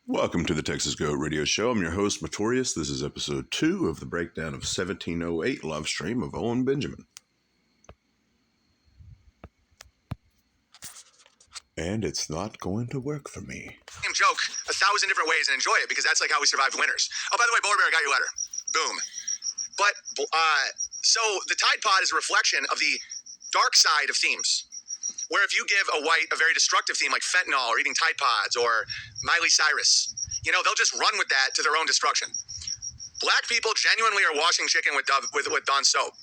Welcome to the Texas Goat Radio Show. I'm your host, Matorius. This is episode 2 of the breakdown of 1708 Love Stream of Owen Benjamin. And it's not going to work for me. Same joke 1,000 different ways and enjoy it because that's like how we survived winters. Oh, by the way, Polar Bear, I got your letter. Boom. But, so the Tide Pod is a reflection of the dark side of themes. Where if you give a white a very destructive theme like fentanyl or eating Tide Pods or Miley Cyrus, they'll just run with that to their own destruction. Black people genuinely are washing chicken with Dawn soap.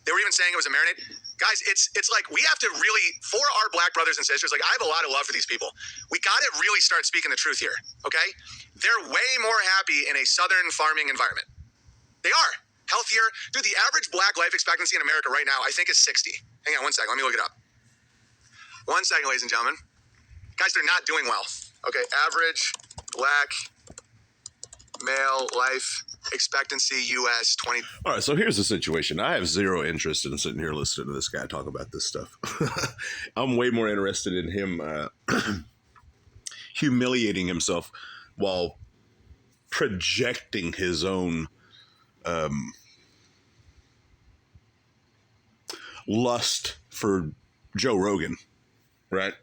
They were even saying it was a marinade. Guys, it's like we have to really, for our black brothers and sisters, like I have a lot of love for these people. We got to really start speaking the truth here, okay? They're way more happy in a southern farming environment. They are. Healthier. Dude, the average black life expectancy in America right now, I think, is 60. Hang on one second. Let me look it up. 1 second, ladies and gentlemen. Guys, they're not doing well. Okay, average black male life expectancy U.S. 20. All right, so here's the situation. I have zero interest in sitting here listening to this guy talk about this stuff. I'm way more interested in him humiliating himself while projecting his own lust for Joe Rogan, right?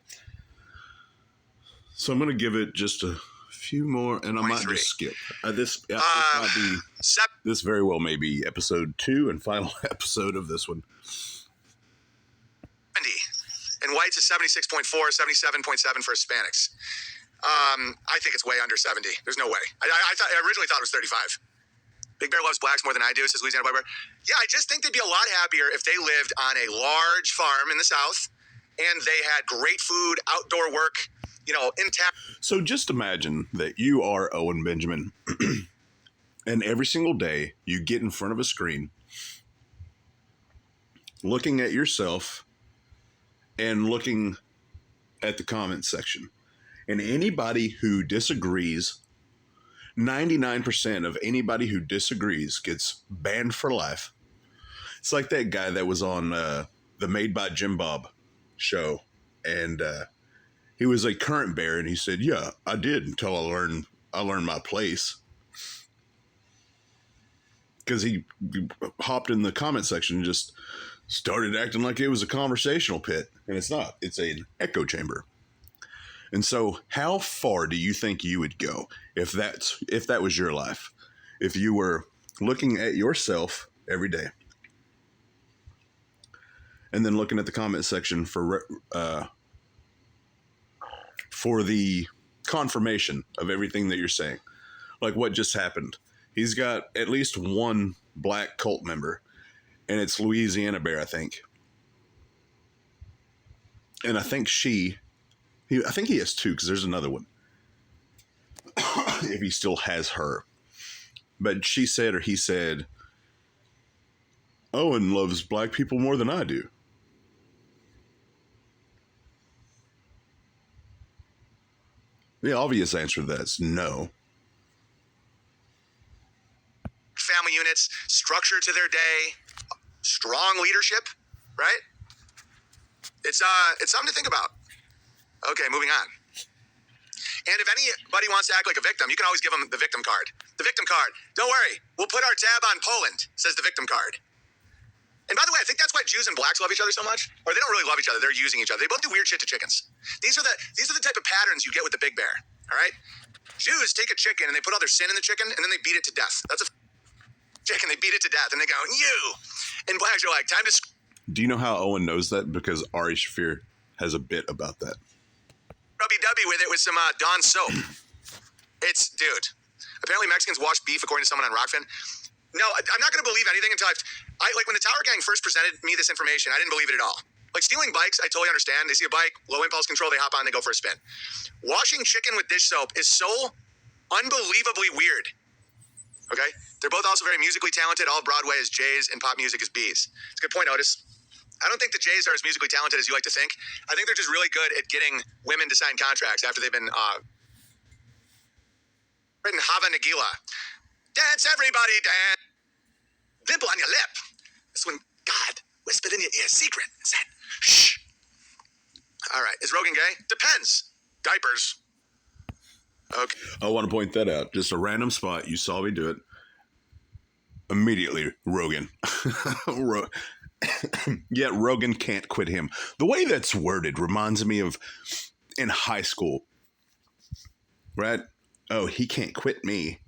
So I'm going to give it just a few more, and I might just skip. This very well may be episode 2 and final episode of this one. 70. And whites is 76.4, 77.7 for Hispanics. I think it's way under 70. There's no way. I originally thought it was 35. Big Bear loves blacks more than I do, says Louisiana White Bear. Yeah, I just think they'd be a lot happier if they lived on a large farm in the South and they had great food, outdoor work, intact. So just imagine that you are Owen Benjamin and every single day you get in front of a screen looking at yourself and looking at the comments section. And anybody who disagrees, 99% of anybody who disagrees gets banned for life. It's like that guy that was on the Made by Jim Bob show, and he was a current bear, and he said, "Yeah, I did until I learned my place." Because he hopped in the comment section and just started acting like it was a conversational pit, and it's not. It's an echo chamber. And so how far do you think you would go if that was your life? If you were looking at yourself every day and then looking at the comment section for the confirmation of everything that you're saying, like what just happened. He's got at least one black cult member, and it's Louisiana Bear, I think. And I think I think he has 2 because there's another one. If he still has her. But she said, or he said, Owen loves black people more than I do. The obvious answer to that is no. Family units, structure to their day, strong leadership, right? It's something to think about. Okay, moving on. And if anybody wants to act like a victim, you can always give them the victim card. The victim card. Don't worry, we'll put our tab on Poland, says the victim card. And by the way, I think that's why Jews and blacks love each other so much. Or they don't really love each other, they're using each other. They both do weird shit to chickens. These are the type of patterns you get with the Big Bear, all right? Jews take a chicken and they put all their sin in the chicken and then they beat it to death. That's a chicken, they beat it to death and they go, you! And blacks are like, time to... Do you know how Owen knows that? Because Ari Shaffir has a bit about that. Rubby-dubby with it with some Dawn soap. Dude. Apparently Mexicans wash beef, according to someone on Rockfin. No, I'm not going to believe anything until like when the Tower Gang first presented me this information, I didn't believe it at all. Like stealing bikes, I totally understand. They see a bike, low impulse control, they hop on, they go for a spin. Washing chicken with dish soap is so unbelievably weird. Okay? They're both also very musically talented. All Broadway is J's and pop music is B's. It's a good point, Otis. I don't think the Jays are as musically talented as you like to think. I think they're just really good at getting women to sign contracts after they've been written Hava Nagila. Dance, everybody, dance. Dimple on your lip. That's when God whispered in your ear, secret, and said, shh. All right, is Rogan gay? Depends. Diapers. Okay. I want to point that out. Just a random spot. You saw me do it. Immediately, Rogan. Yet Rogan can't quit him. The way that's worded reminds me of in high school. Right? Oh, he can't quit me.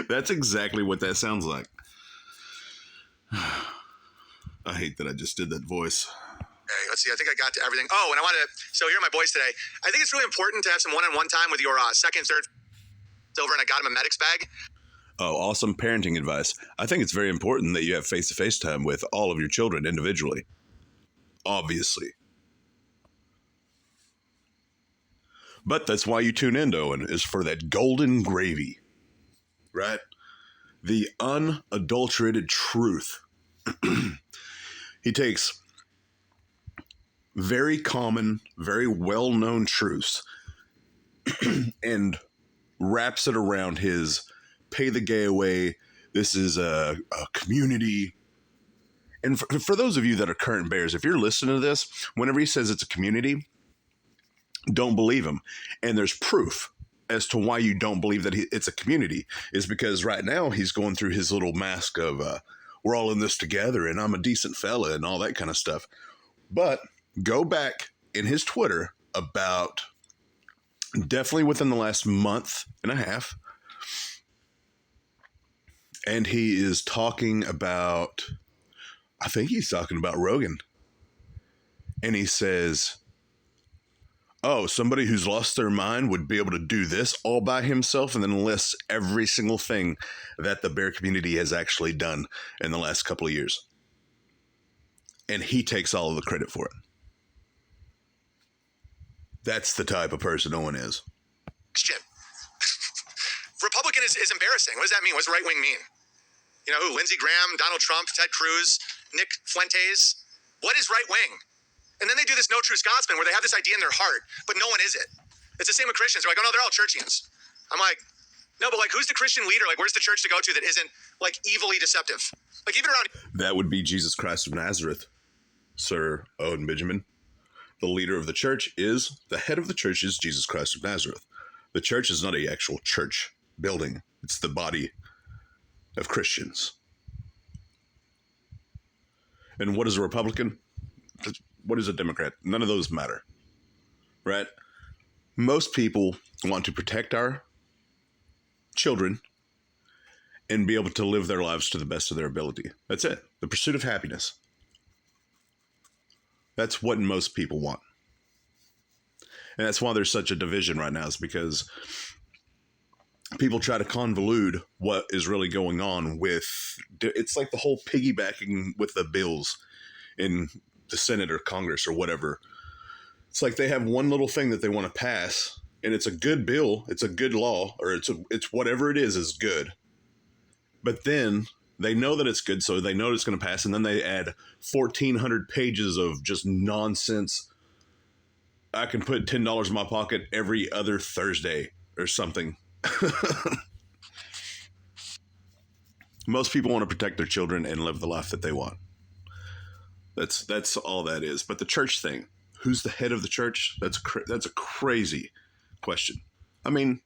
That's exactly what that sounds like. I hate that I just did that voice. Okay, let's see. I think I got to everything. Oh, and I wanted to. So here are my boys today. I think it's really important to have some one-on-one time with your second, third over, and I got him a Medix bag. Oh, awesome parenting advice. I think it's very important that you have face-to-face time with all of your children individually. Obviously. But that's why you tune in, Owen, is for that golden gravy. Right? The unadulterated truth. He takes very common, very well-known truths and wraps it around his pay the gay away. This is a community. And for those of you that are current bears, if you're listening to this, whenever he says it's a community, don't believe him. And there's proof as to why you don't believe that it's a community is because right now he's going through his little mask of we're all in this together and I'm a decent fella and all that kind of stuff. But go back in his Twitter about definitely within the last month and a half. And he is talking about, I think he's talking about Rogan. And he says, oh, somebody who's lost their mind would be able to do this all by himself, and then lists every single thing that the bear community has actually done in the last couple of years. And he takes all of the credit for it. That's the type of person Owen is. Jim. Republican is embarrassing. What does that mean? What does right wing mean? You know who? Lindsey Graham, Donald Trump, Ted Cruz, Nick Fuentes. What is right wing? And then they do this no true Scotsman where they have this idea in their heart, but no one is it. It's the same with Christians. They're like, oh no, they're all Churchians. I'm like, no, but like, who's the Christian leader? Like, where's the church to go to that isn't like evilly deceptive? Like even around. That would be Jesus Christ of Nazareth, Sir Owen Benjamin. The leader of the church is, the head of the church is Jesus Christ of Nazareth. The church is not an actual church building. It's the body of Christians. And what is a Republican? What is a Democrat? None of those matter, right? Most people want to protect our children and be able to live their lives to the best of their ability. That's it. The pursuit of happiness. That's what most people want. And that's why there's such a division right now, is because people try to convolute what is really going on with, it's like the whole piggybacking with the bills in the Senate or Congress or whatever. It's like they have one little thing that they want to pass, and it's a good bill, it's a good law, or it's whatever it is good. But then they know that it's good, so they know it's going to pass, and then they add 1,400 pages of just nonsense. I can put $10 in my pocket every other Thursday or something. Most people want to protect their children and live the life that they want. That's all that is. But the church thing, who's the head of the church? That's a crazy question. I mean,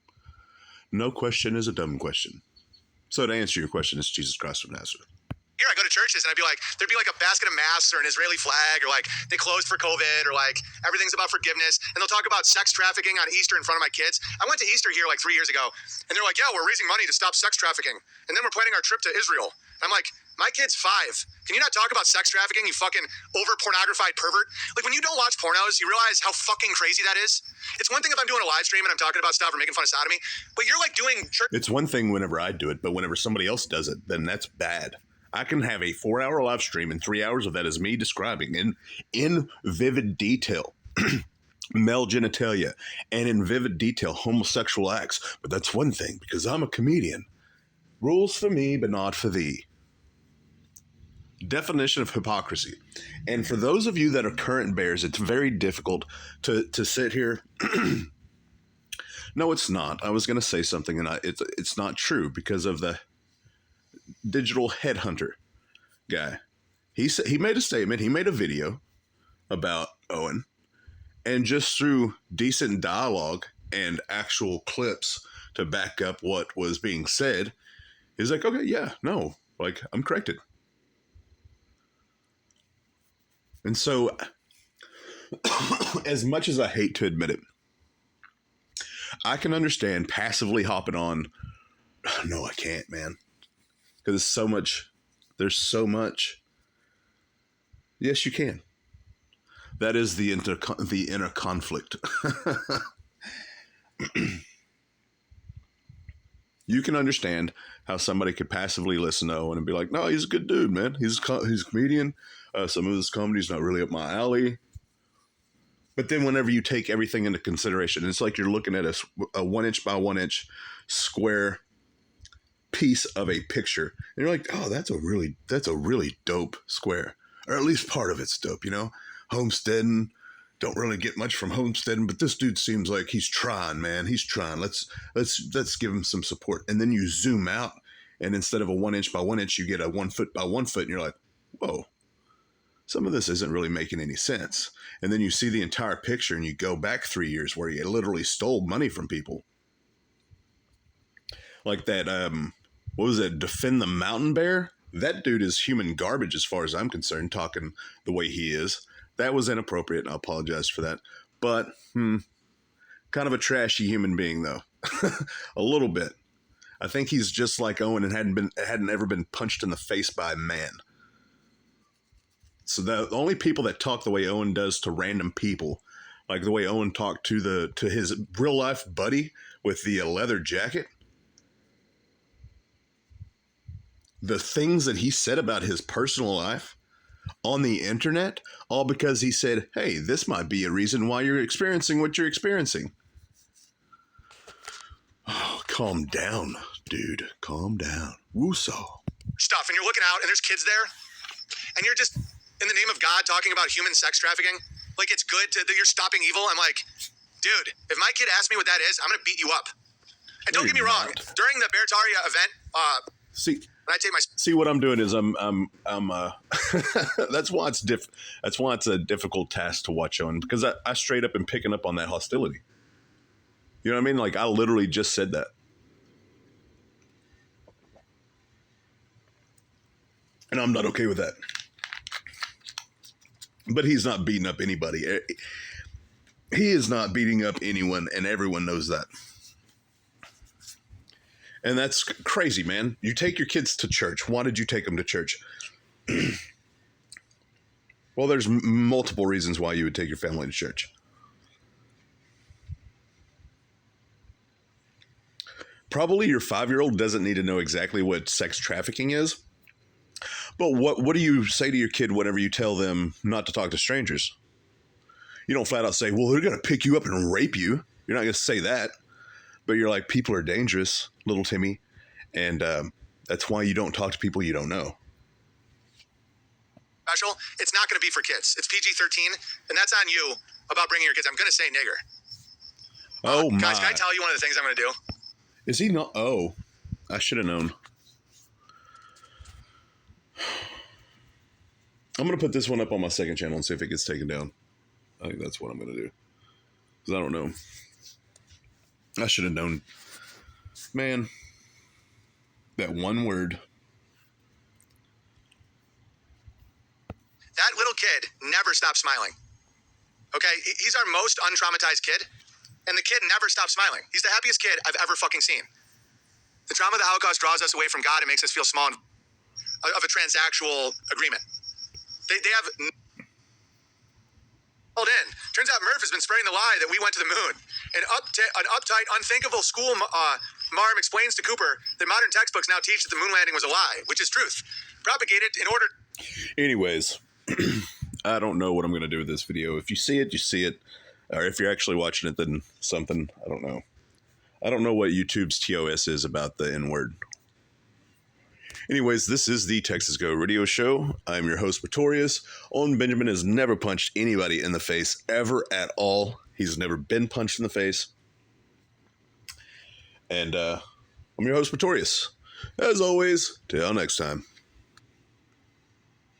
no question is a dumb question. So to answer your question, it's Jesus Christ of Nazareth. Here I go to churches and there'd be like a basket of masks or an Israeli flag, or like they closed for COVID, or like everything's about forgiveness. And they'll talk about sex trafficking on Easter in front of my kids. I went to Easter here like 3 years ago, and they're like, yeah, we're raising money to stop sex trafficking. And then we're planning our trip to Israel. I'm like, my kid's 5. Can you not talk about sex trafficking, you fucking over pornographied pervert? Like, when you don't watch pornos, you realize how fucking crazy that is. It's one thing if I'm doing a live stream and I'm talking about stuff or making fun of sodomy, but you're like doing church. It's one thing whenever I do it, but whenever somebody else does it, then that's bad. I can have a 4-hour live stream, and 3 hours of that is me describing in vivid detail male genitalia and in vivid detail homosexual acts. But that's one thing, because I'm a comedian. Rules for me, but not for thee. Definition of hypocrisy. And for those of you that are current bears, it's very difficult to sit here. No, it's not. I was going to say something, and it's not true because of the digital headhunter guy. He made a statement. He made a video about Owen, and just through decent dialogue and actual clips to back up what was being said, he's like, okay, yeah, no, like, I'm corrected. And so, as much as I hate to admit it, I can understand passively hopping on. No, I can't, man. Because there's so much. There's so much. Yes, you can. That is the inner conflict. You can understand how somebody could passively listen to Owen and be like, no, he's a good dude, man. He's a comedian. Some of his comedy's not really up my alley. But then whenever you take everything into consideration, it's like you're looking at a 1 inch by 1 inch square piece of a picture. And you're like, oh, that's a really dope square. Or at least part of it's dope, you know? Homesteading. Don't really get much from homesteading, but this dude seems like he's trying, man. He's trying. Let's give him some support. And then you zoom out, and instead of a 1 inch by 1 inch, you get a 1 foot by 1 foot, and you're like, whoa. Some of this isn't really making any sense. And then you see the entire picture and you go back 3 years where you literally stole money from people. Like that, what was it, Defend the Mountain Bear? That dude is human garbage as far as I'm concerned, talking the way he is. That was inappropriate, and I apologize for that. But, kind of a trashy human being, though. A little bit. I think he's just like Owen and hadn't ever been punched in the face by a man. So the only people that talk the way Owen does to random people, like the way Owen talked to his real life buddy with the leather jacket, the things that he said about his personal life on the internet, all because he said, hey, this might be a reason why you're experiencing what you're experiencing. Oh, calm down, dude. Calm down. Woosah. Stuff, and you're looking out, and there's kids there, and you're just, in the name of God, talking about human sex trafficking. Like, it's good that you're stopping evil. I'm like, dude, if my kid asks me what that is, I'm going to beat you up. And don't get me wrong, during the Beartaria event, when I take my... See, what I'm doing is I'm that's why it's a difficult task to watch on, because I straight up am picking up on that hostility. You know what I mean? Like, I literally just said that. And I'm not okay with that. But he's not beating up anybody. He is not beating up anyone, and everyone knows that. And that's crazy, man. You take your kids to church. Why did you take them to church? Well, there's multiple reasons why you would take your family to church. Probably your 5-year-old doesn't need to know exactly what sex trafficking is. But what do you say to your kid whenever you tell them not to talk to strangers? You don't flat out say, well, they're going to pick you up and rape you. You're not going to say that. But you're like, people are dangerous, little Timmy. And that's why you don't talk to people you don't know. Special, it's not going to be for kids. It's PG-13, and that's on you about bringing your kids. I'm going to say nigger. Oh, my. Guys, can I tell you one of the things I'm going to do? Is he not? Oh, I should have known. I'm going to put this one up on my second channel and see if it gets taken down. I think that's what I'm going to do. Because I don't know. I should have known. Man, that one word. That little kid never stops smiling. Okay? He's our most untraumatized kid. And the kid never stops smiling. He's the happiest kid I've ever fucking seen. The trauma of the Holocaust draws us away from God and makes us feel small of a transactional agreement. They have called in. Turns out Murph has been spreading the lie that we went to the moon. An uptight, unthinkable school marm explains to Cooper that modern textbooks now teach that the moon landing was a lie, which is truth. Propagated in order... Anyways, I don't know what I'm going to do with this video. If you see it, you see it. Or if you're actually watching it, then something. I don't know. I don't know what YouTube's TOS is about the N-word. Anyways, this is the Texas Go Radio Show. I'm your host, Pretorius. Owen Benjamin has never punched anybody in the face, ever at all. He's never been punched in the face. And I'm your host, Pretorius. As always, till next time.